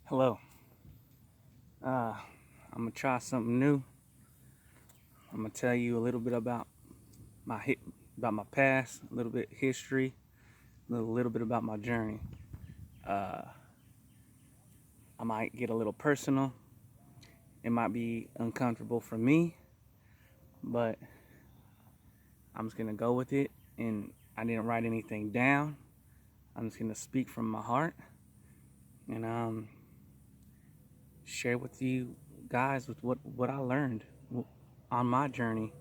Hello. Uh, I'm gonna try something new. I'm gonna tell you a little bit about about my past, a little bit history, a little bit about my journey. Uh, I might get a little personal. It might be uncomfortable for me, but I'm just gonna go with it. And I didn't write anything down. I'm just gonna speak from my heart and share with you guys with what I learned on my journey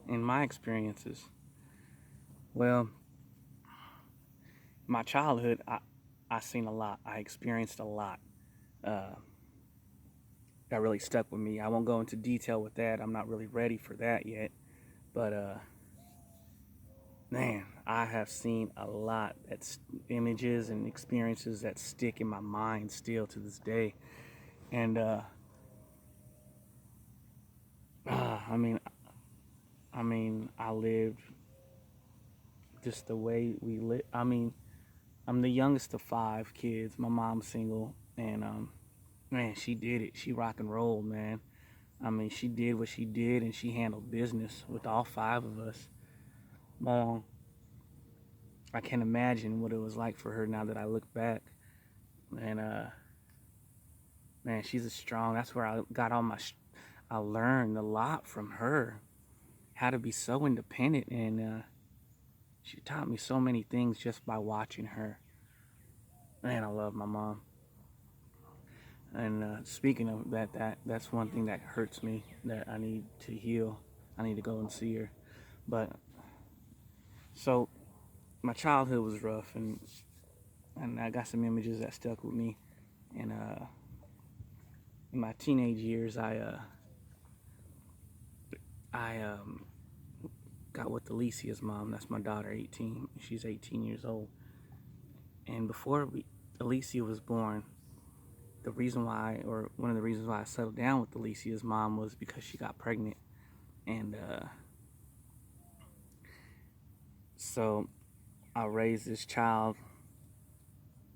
and my experiences. Well, my childhood, I seen a lot. I experienced a lot. Uh, that really stuck with me. I won't go into detail with that. I'm not really ready for that yet. But man, I have seen a lot. That's images and experiences that stick in my mind still to this day. And I mean, I lived just the way we live. I'm the youngest of five kids. My mom's single, and man, she did it. She rock and rolled, man. She did what she did, and she handled business with all five of us. Well, I can't imagine what it was like for her now that I look back. And man, she's a strong. That's where I got all my. I learned a lot from her, how to be so independent, and she taught me so many things just by watching her. Man, I love my mom. And speaking of that's one thing that hurts me that I need to heal. I need to go and see her. But so my childhood was rough, and I got some images that stuck with me. And in my teenage years, I got with Alicia's mom. That's my daughter, 18. She's 18 years old. And Alicia was born, one of the reasons why I settled down with Alicia's mom was because she got pregnant. And so I raised this child,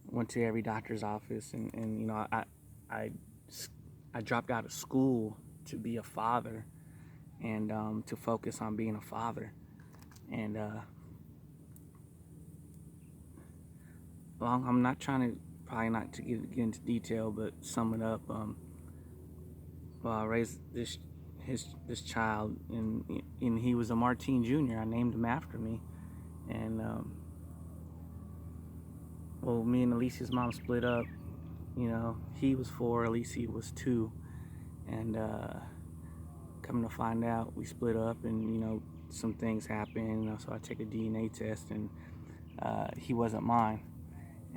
went to every doctor's office, and I, I dropped out of school to be a father and to focus on being a father. And well, I'm not trying to probably not to get into detail, but sum it up. Well, I raised this child, and he was a Martine Jr. I named him after me, and well, me and Alicia's mom split up. He was four, Alicia was two, and coming to find out, we split up, and some things happened. So I take a DNA test, and he wasn't mine,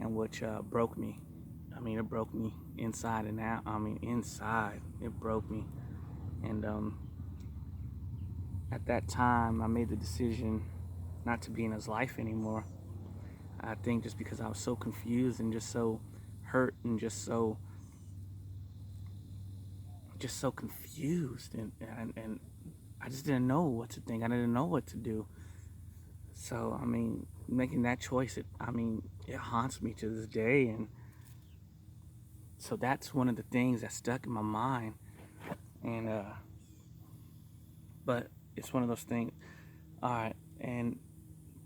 and which broke me. It broke me inside and out. Inside, it broke me. And at that time, I made the decision not to be in his life anymore. I think just because I was so confused and just so hurt and just so confused, and I just didn't know what to think. I didn't know what to do. So making that choice, it haunts me to this day, and so that's one of the things that stuck in my mind. And but it's one of those things. All right, and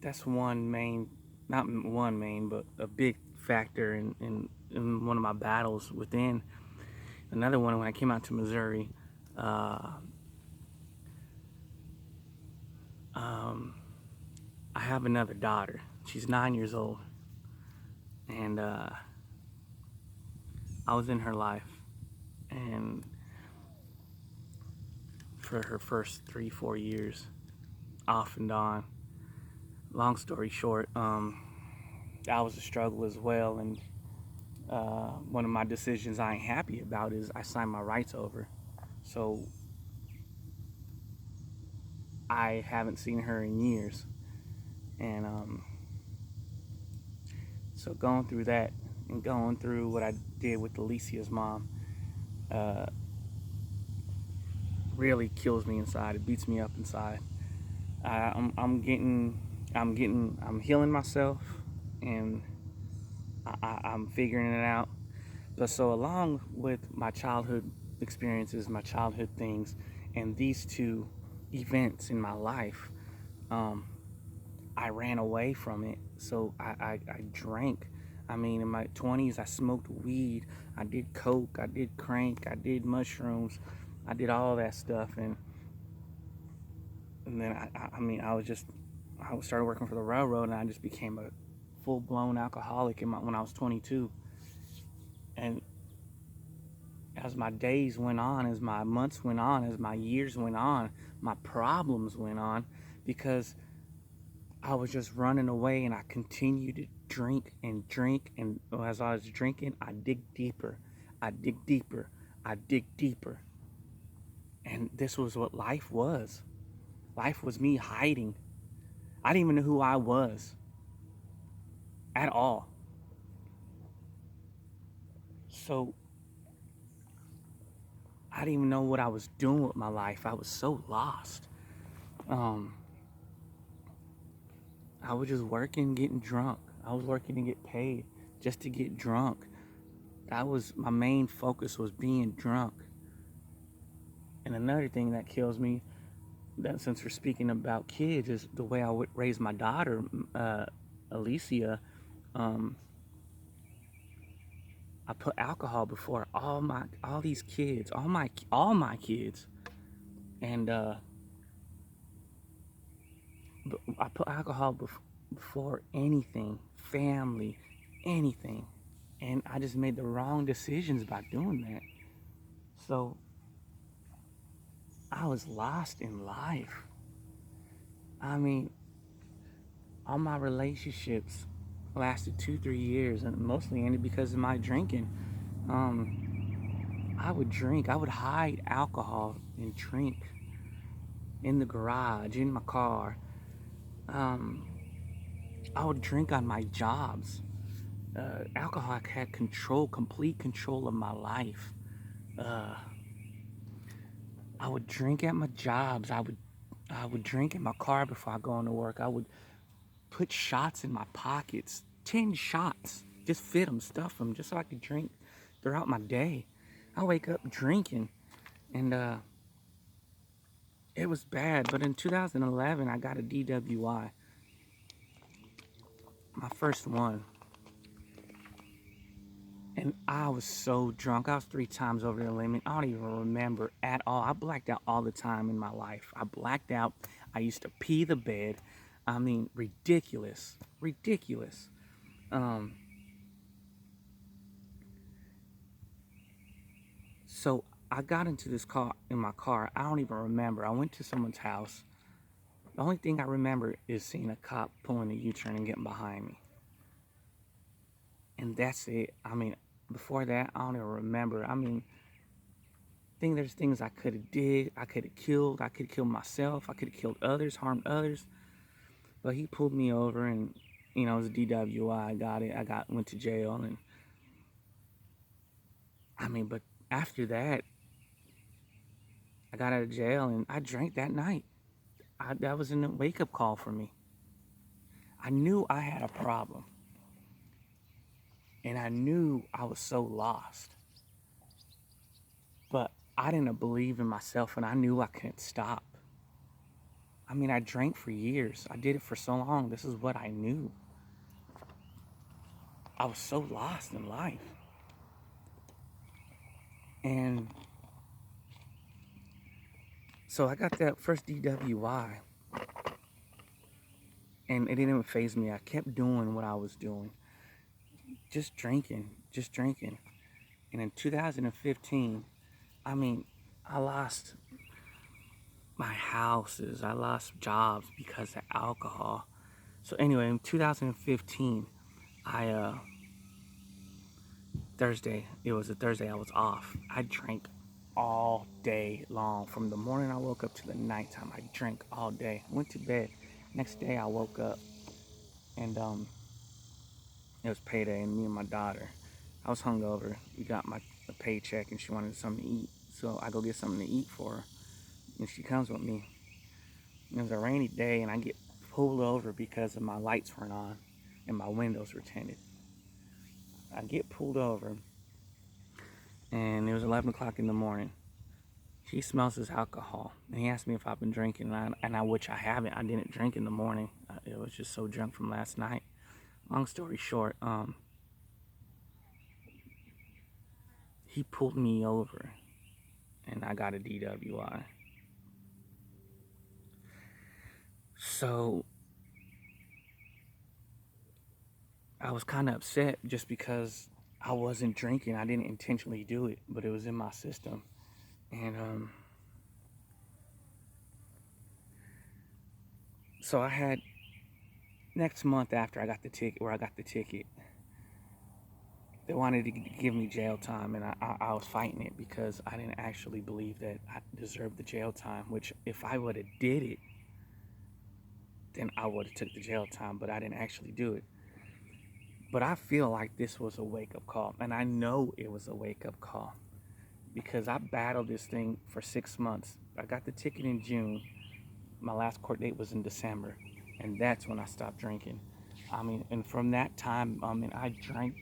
that's one main, not one main, but a big factor in one of my battles within. Another one, when I came out to Missouri, uh, um, I have another daughter. She's 9 years old, and I was in her life, and for her first 3, 4 years, off and on. Long story short, that was a struggle as well, and one of my decisions I ain't happy about is I signed my rights over. So I haven't seen her in years. And so going through that and going through what I did with Alicia's mom uh, really kills me inside. It beats me up inside. I'm healing myself, and I'm figuring it out. But so along with my childhood experiences, my childhood things, and these two events in my life, um, I ran away from it. So I drank. I mean, in my 20s, I smoked weed. I did coke. I did crank. I did mushrooms. I did all that stuff. And then I mean, I started working for the railroad, and I just became a full blown alcoholic when I was 22. And as my days went on, as my months went on, as my years went on, my problems went on because I was just running away, and I continued to drink and drink. And as I was drinking, I dig deeper. I dig deeper. I dig deeper. And this was what life was. Life was me hiding. I didn't even know who I was at all. So I didn't even know what I was doing with my life. I was so lost. Um, I was just working, getting drunk. I was working to get paid just to get drunk. That was my main focus, was being drunk. And another thing that kills me, that since we're speaking about kids, is the way I would raise my daughter, Alicia. Um, I put alcohol before all these kids, all my kids, and I put alcohol before anything, family, anything, and I just made the wrong decisions by doing that. So I was lost in life. I mean, all my relationships lasted 2, 3 years, and mostly ended because of my drinking. I would drink. I would hide alcohol and drink in the garage, in my car. Um, I would drink on my jobs. Alcohol had control, complete control of my life. Uh, I would drink at my jobs. I would drink in my car before I go into work. I would put shots in my pockets, 10 shots, just fit them, stuff them, just so I could drink throughout my day. I wake up drinking, and it was bad. But in 2011, I got a DWI, my first one. And I was so drunk. I was 3 times over the limit. I don't even remember at all. I blacked out all the time in my life. I blacked out. I used to pee the bed. I mean, ridiculous. Ridiculous. Um, so I got into this car in my car. I don't even remember. I went to someone's house. The only thing I remember is seeing a cop pulling a U-turn and getting behind me. And that's it. I mean, before that, I don't even remember. I mean, there's things I could have did. I could have killed. I could have killed myself. I could have killed others, harmed others. But he pulled me over, and it was a DWI. I got it. Went to jail, and I mean, but after that, I got out of jail, and I drank that night. That was a wake up call for me. I knew I had a problem, and I knew I was so lost. But I didn't believe in myself, and I knew I couldn't stop. I mean, I drank for years. I did it for so long. This is what I knew. I was so lost in life. And so I got that first DWI, and it didn't even faze me. I kept doing what I was doing, just drinking, just drinking. And in 2015, I mean, I lost my houses, I lost jobs because of alcohol. So anyway, in 2015, I Thursday, it was a Thursday, I was off. I drank all day long. From the morning I woke up to the nighttime, I drank all day. Went to bed. Next day I woke up, and it was payday, and me and my daughter, I was hungover. We got my a paycheck, and she wanted something to eat. So I go get something to eat for her, and she comes with me. And it was a rainy day, and I get pulled over because of my lights weren't on and my windows were tinted. I get pulled over, and it was 11 o'clock in the morning. He smells his alcohol, and he asked me if I've been drinking, which I haven't. I didn't drink in the morning. It was just so drunk from last night. Long story short, he pulled me over, and I got a DWI. So I was kind of upset just because I wasn't drinking. I didn't intentionally do it, but it was in my system. And so I had next month after I got the ticket, they wanted to give me jail time, and I was fighting it because I didn't actually believe that I deserved the jail time, which if I would have did it, then I would have took the jail time, but I didn't actually do it. But I feel like this was a wake-up call, and I know it was a wake-up call because I battled this thing for 6 months. I got the ticket in June. My last court date was in December, and that's when I stopped drinking. And from that time, I drank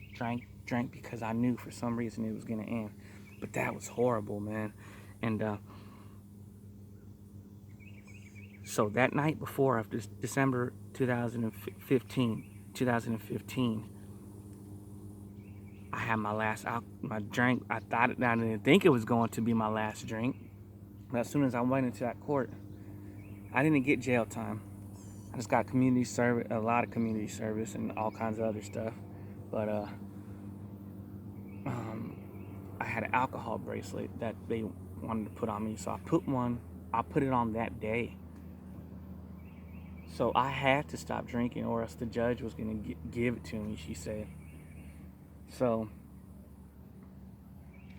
because I knew for some reason it was gonna end. But that was horrible, man. And so that night before, after December 2015, I had my drink. I didn't think it was going to be my last drink. But as soon as I went into that court, I didn't get jail time. I just got community service, a lot of community service, and all kinds of other stuff. But um, I had an alcohol bracelet that they wanted to put on me, so I put it on that day. So I had to stop drinking, or else the judge was gonna give it to me. She said. So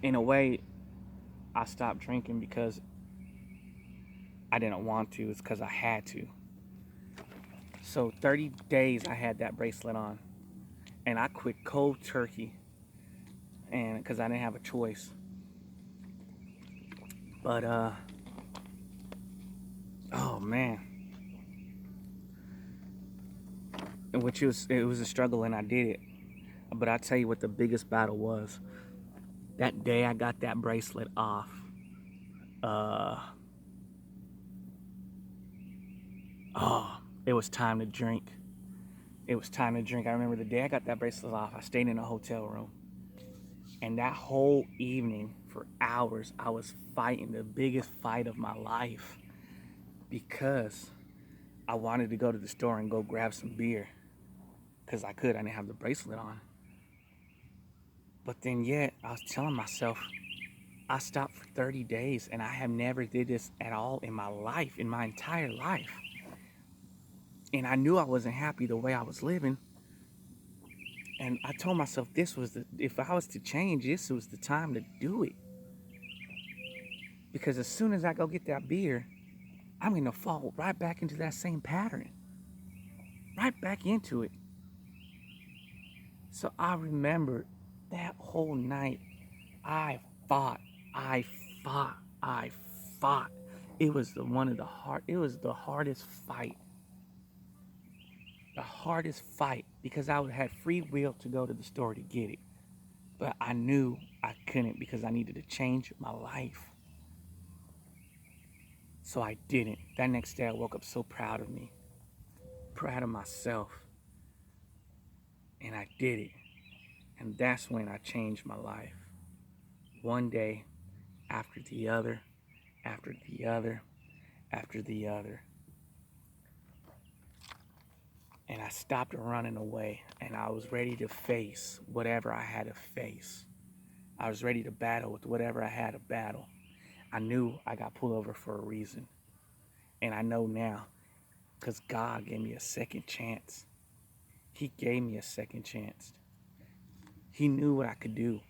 in a way, I stopped drinking because I didn't want to. It's because I had to. So 30 days I had that bracelet on, and I quit cold turkey, and because I didn't have a choice. But oh man, it was a struggle, and I did it. But I tell you what, the biggest battle was that day I got that bracelet off. Uh, oh, it was time to drink. It was time to drink. I remember the day I got that bracelet off, I stayed in a hotel room. And that whole evening, for hours, I was fighting the biggest fight of my life because I wanted to go to the store and go grab some beer because I didn't have the bracelet on. But then yet, I was telling myself, I stopped for 30 days and I have never did this at all in my life, in my entire life. And I knew I wasn't happy the way I was living. And I told myself if I was to change, this was the time to do it. Because as soon as I go get that beer, I'm going to fall right back into that same pattern. Right back into it. So I remember that whole night, I fought. I fought. I fought. It was the hardest fight. The hardest fight because I had free will to go to the store to get it. But I knew I couldn't because I needed to change my life. So I didn't. That next day I woke up so proud of me, proud of myself. And I did it. And that's when I changed my life. One day after the other, after the other, after the other. And I stopped running away, and I was ready to face whatever I had to face. I was ready to battle with whatever I had to battle. I knew I got pulled over for a reason. And I know now because God gave me a second chance. He gave me a second chance. He knew what I could do.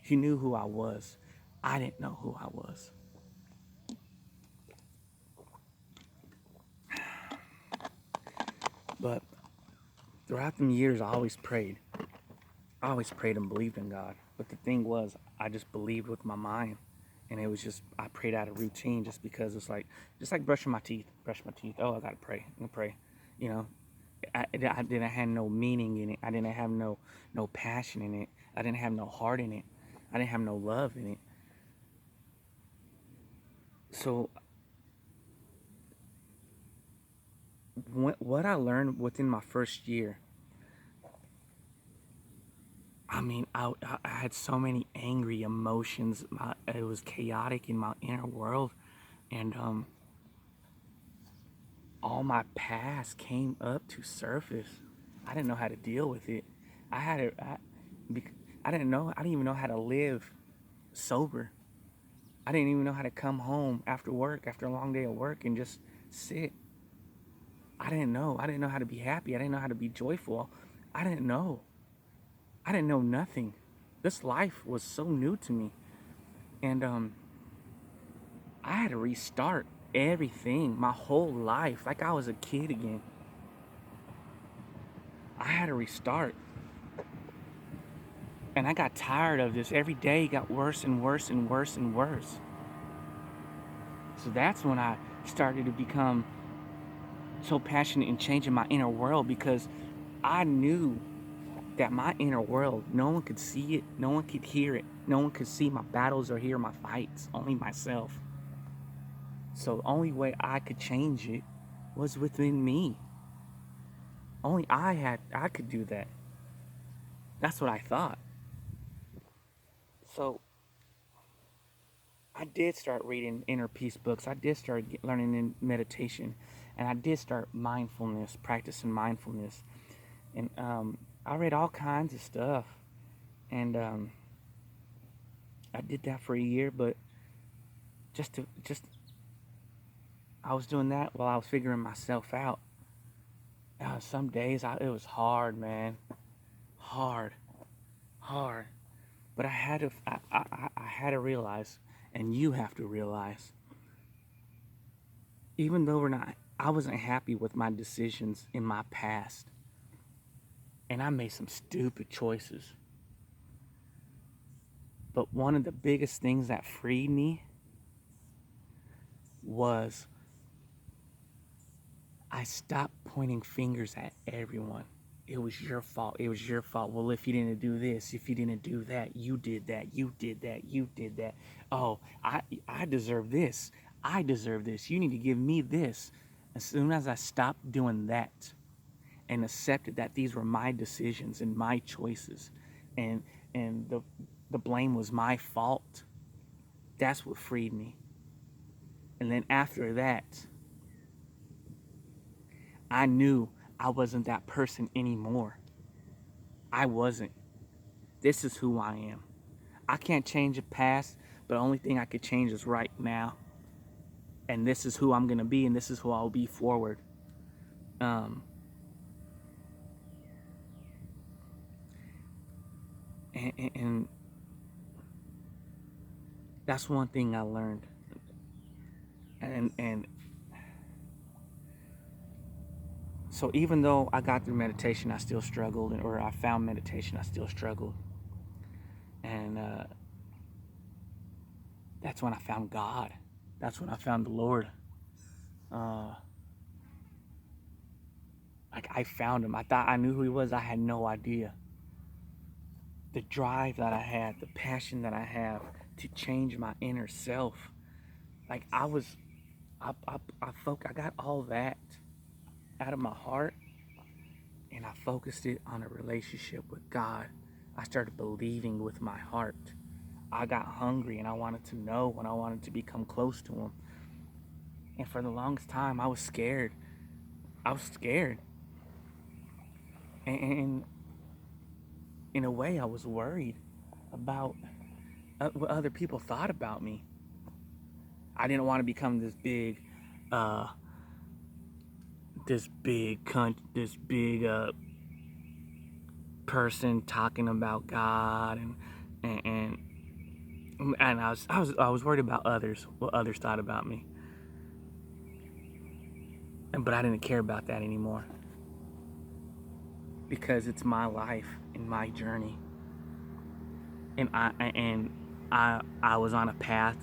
He knew who I was. I didn't know who I was. But throughout the years, I always prayed. I always prayed and believed in God. But the thing was, I just believed with my mind. And it was just, I prayed out of routine just because it's like, just like brushing my teeth. Brush my teeth. Oh, I got to pray. I'm going to pray. You know, I didn't have no meaning in it. I didn't have no passion in it. I didn't have no heart in it. I didn't have no love in it. So what I learned within my first year, I mean, I had so many angry emotions. It was chaotic in my inner world, and all my past came up to surface. I didn't know how to deal with it. I had it. I didn't know. I didn't even know how to live sober. I didn't even know how to come home after work, after a long day of work, and just sit. I didn't know. I didn't know how to be happy. I didn't know how to be joyful. I didn't know. I didn't know nothing. This life was so new to me, and I had to restart everything, my whole life, like I was a kid again. I had to restart. And I got tired of this. Every day it got worse and worse and worse and worse. So that's when I started to become so passionate in changing my inner world, because I knew that my inner world, no one could see it, no one could hear it, no one could see my battles or hear my fights, only myself. So the only way I could change it was within me. Only I could do that. That's what I thought. So I did start reading inner peace books. I did start learning in meditation, and I did start mindfulness, practicing mindfulness, and I read all kinds of stuff, and I did that for a year. But just I was doing that while I was figuring myself out. Some days it was hard, man, hard, hard. But I had to realize, and you have to realize, even though I wasn't happy with my decisions in my past, and I made some stupid choices. But one of the biggest things that freed me was I stopped pointing fingers at everyone. It was your fault. It was your fault. Well, if you didn't do this, if you didn't do that, you did that, you did that, you did that. Oh, I deserve this. I deserve this. You need to give me this. As soon as I stopped doing that and accepted that these were my decisions and my choices, and the blame was my fault, that's what freed me. And then after that, I knew I wasn't that person anymore. I wasn't. This is who I am. I can't change the past, but the only thing I could change is right now. And this is who I'm going to be, and this is who I'll be forward. Um, and that's one thing I learned. And so even though I got through meditation, I still struggled, or I found meditation, I still struggled. And that's when I found God. That's when I found the Lord. Uh, like I found him. I thought I knew who he was. I had no idea. The drive that I had, the passion that I have to change my inner self. Like I got all that out of my heart, and I focused it on a relationship with God. I started believing with my heart. I got hungry and I wanted to know, and I wanted to become close to him. And for the longest time, I was scared. I was scared. And in a way, I was worried about what other people thought about me. I didn't want to become uh, this big person talking about God, and and I was worried about others, what others thought about me, but I didn't care about that anymore, because it's my life and my journey, and I was on a path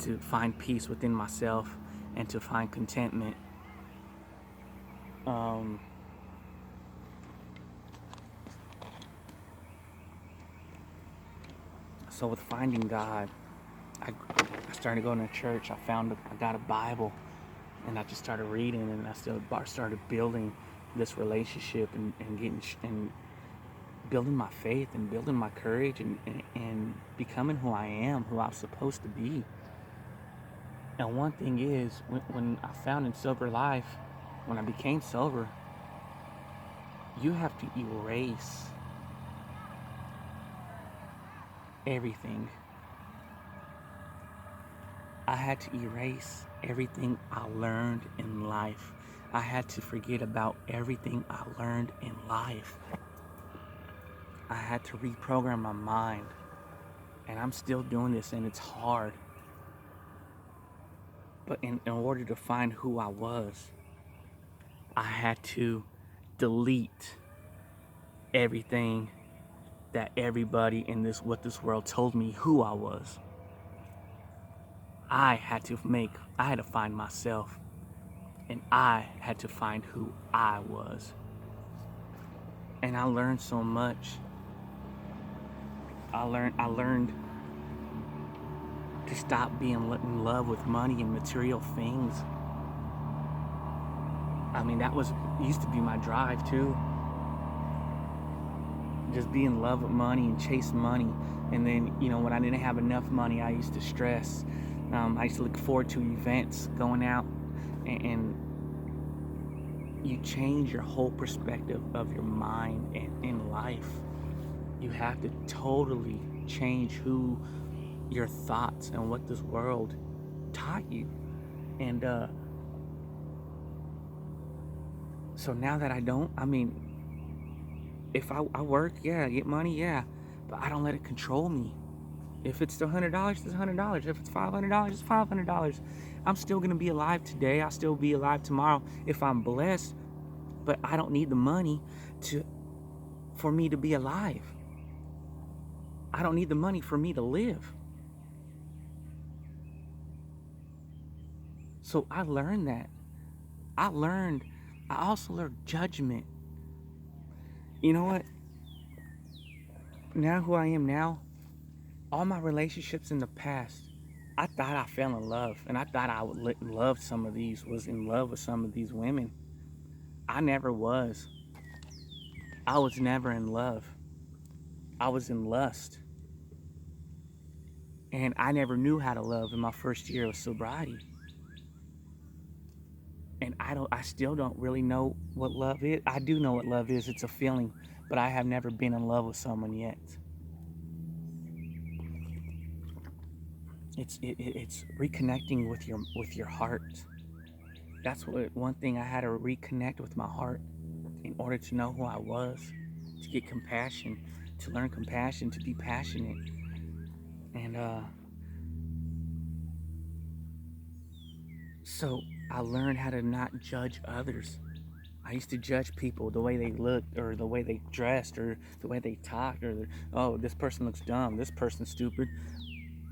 to find peace within myself and to find contentment. Um, So with finding God, I started going to church. I got a Bible, and I just started reading, and I still started building this relationship and building my faith and building my courage and becoming who I am, who I'm supposed to be. And one thing is, when I found in sober life, when I became sober, you have to erase everything. I had to erase everything I learned in life. I had to forget about everything I learned in life. I had to reprogram my mind. And I'm still doing this, and it's hard. But in order to find who I was, I had to delete everything that everybody in what this world told me who I was. I had to find myself, and I had to find who I was. And I learned so much. I learned to stop being in love with money and material things. I mean, used to be my drive too. Just be in love with money and chase money. And then, when I didn't have enough money, I used to stress. I used to look forward to events, going out, and you change your whole perspective of your mind and in life. You have to totally change your thoughts and what this world taught you. And so now that if I work, yeah, I get money, yeah, but I don't let it control me. If it's $100, it's $100. If it's $500, it's $500. I'm still gonna be alive today. I'll still be alive tomorrow if I'm blessed. But I don't need the money for me to be alive. I don't need the money for me to live. So I learned that. I also learned judgment. You know what? Now who I am now, all my relationships in the past, I thought I fell in love, and I thought I was in love with some of these women. I never was. I was never in love. I was in lust. And I never knew how to love in my first year of sobriety. And I still don't really know what love is. I do know what love is. It's a feeling, but I have never been in love with someone yet. It's reconnecting with your heart. That's one thing I had to reconnect with my heart in order to know who I was, to get compassion, to learn compassion, to be passionate. And so I learned how to not judge others. I used to judge people, the way they looked, or the way they dressed, or the way they talked, or this person looks dumb, this person's stupid.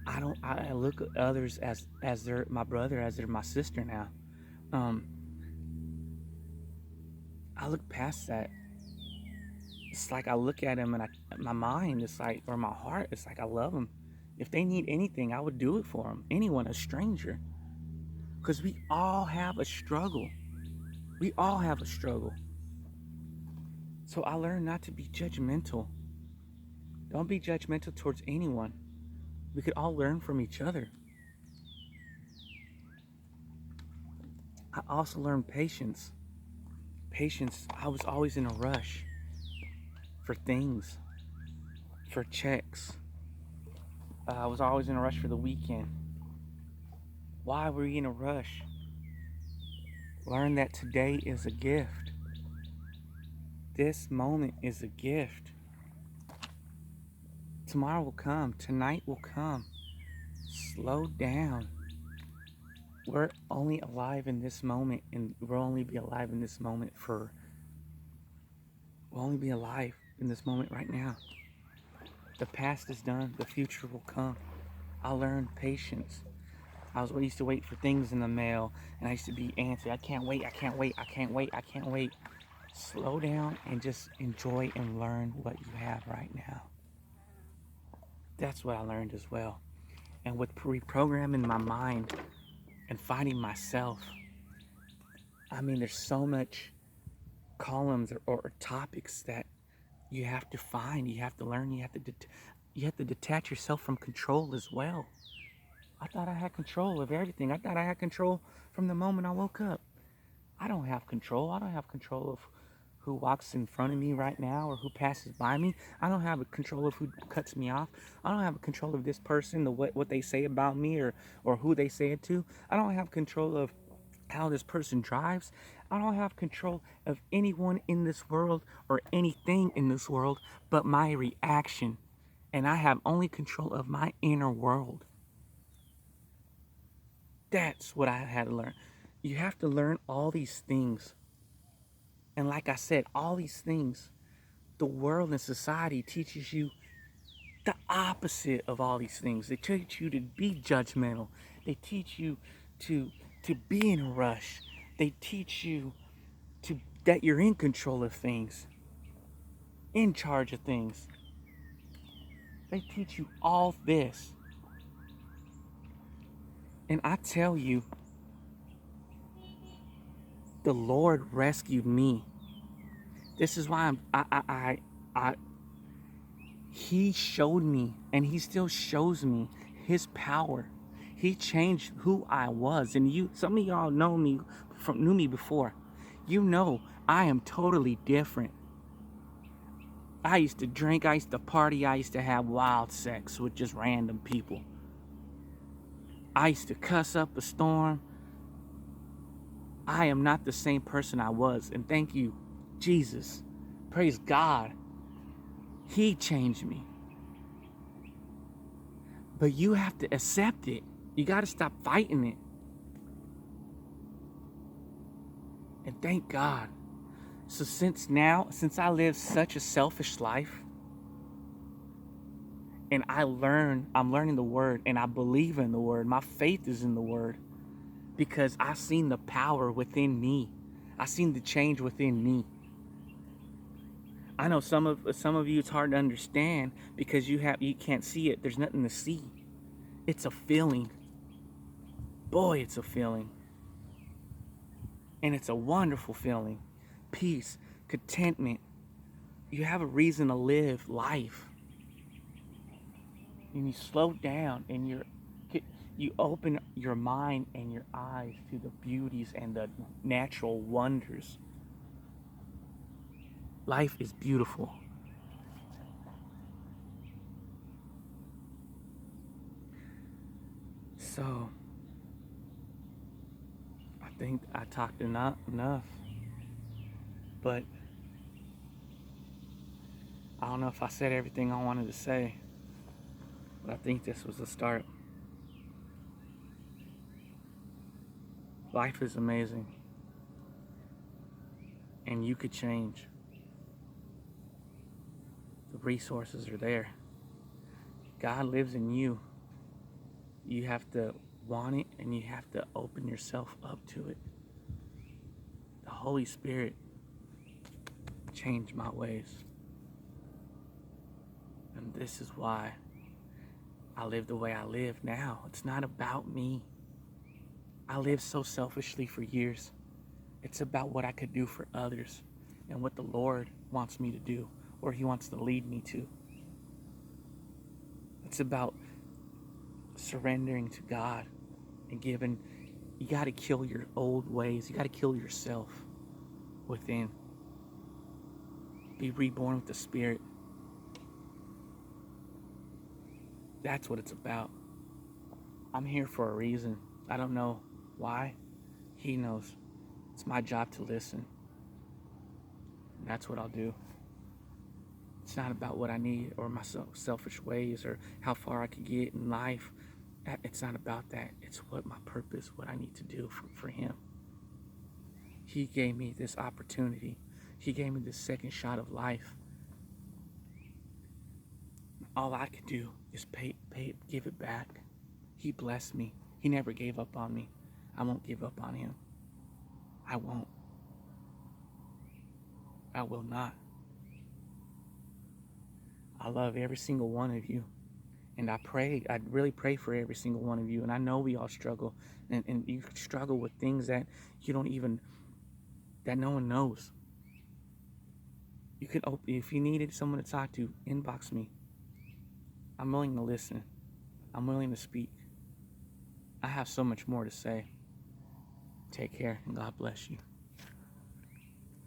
I look at others as they're my brother, as they're my sister now. I look past that. It's like I look at them, and my mind is like, or my heart, it's like I love them. If they need anything, I would do it for them. Anyone, a stranger. Because we all have a struggle. We all have a struggle. So I learned not to be judgmental. Don't be judgmental towards anyone. We could all learn from each other. I also learned patience. Patience, I was always in a rush for things, for checks. I was always in a rush for the weekend. Why were you in a rush? Learn that today is a gift. This moment is a gift. Tomorrow will come. Tonight will come. Slow down. We're only alive in this moment, and we'll only be alive in this moment we'll only be alive in this moment right now. The past is done. The future will come. I learned patience. I used to wait for things in the mail, and I used to be antsy. I can't wait. Slow down and just enjoy and learn what you have right now. That's what I learned as well. And with reprogramming my mind and finding myself, I mean, there's so much columns or topics that you have to find, you have to learn, you have to detach yourself from control as well. I thought I had control of everything. I thought I had control from the moment I woke up. I don't have control. I don't have control of who walks in front of me right now or who passes by me. I don't have a control of who cuts me off. I don't have a control of this person, what they say about me or who they say it to. I don't have control of how this person drives. I don't have control of anyone in this world or anything in this world but my reaction. And I have only control of my inner world. That's what I had to learn. You have to learn all these things. And like I said, all these things, the world and society teaches you the opposite of all these things. They teach you to be judgmental. They teach you to be in a rush. They teach you that you're in control of things, in charge of things. They teach you all this. And I tell you, the Lord rescued me. This is why He showed me, and He still shows me His power. He changed who I was, and some of y'all knew me before. You know, I am totally different. I used to drink, I used to party, I used to have wild sex with just random people. I used to cuss up a storm. I am not the same person I was, and thank you, Jesus. Praise God. He changed me. But you have to accept it. You got to stop fighting it. And thank God. So since I live such a selfish life, and I'm learning the word, and I believe in the word. My faith is in the word because I've seen the power within me. I've seen the change within me. I know some of you it's hard to understand because you can't see it. There's nothing to see. It's a feeling. Boy, it's a feeling. And it's a wonderful feeling. Peace, contentment. You have a reason to live life. And you slow down and you open your mind and your eyes to the beauties and the natural wonders. Life is beautiful. So, I think I talked enough, but I don't know if I said everything I wanted to say, but I think this was a start. Life is amazing, and you could change. The resources are there. God lives in you. You have to want it, and you have to open yourself up to it. The Holy Spirit changed my ways. And this is why I live the way I live now. It's not about me. I lived so selfishly for years. It's about what I could do for others and what the Lord wants me to do or He wants to lead me to. It's about surrendering to God and giving. You got to kill your old ways. You got to kill yourself within. Be reborn with the Spirit. That's what it's about. I'm here for a reason. I don't know why. He knows. It's my job to listen. And that's what I'll do. It's not about what I need or my selfish ways or how far I can get in life. It's not about that. It's what my purpose, what I need to do for Him. He gave me this opportunity. He gave me this second shot of life. All I could do is give it back. He blessed me. He never gave up on me. I won't give up on Him. I won't. I will not. I love every single one of you. And I really pray for every single one of you. And I know we all struggle, and you struggle with things that you don't even, that no one knows. You can open, if you needed someone to talk to, inbox me. I'm willing to listen. I'm willing to speak. I have so much more to say. Take care, and God bless you.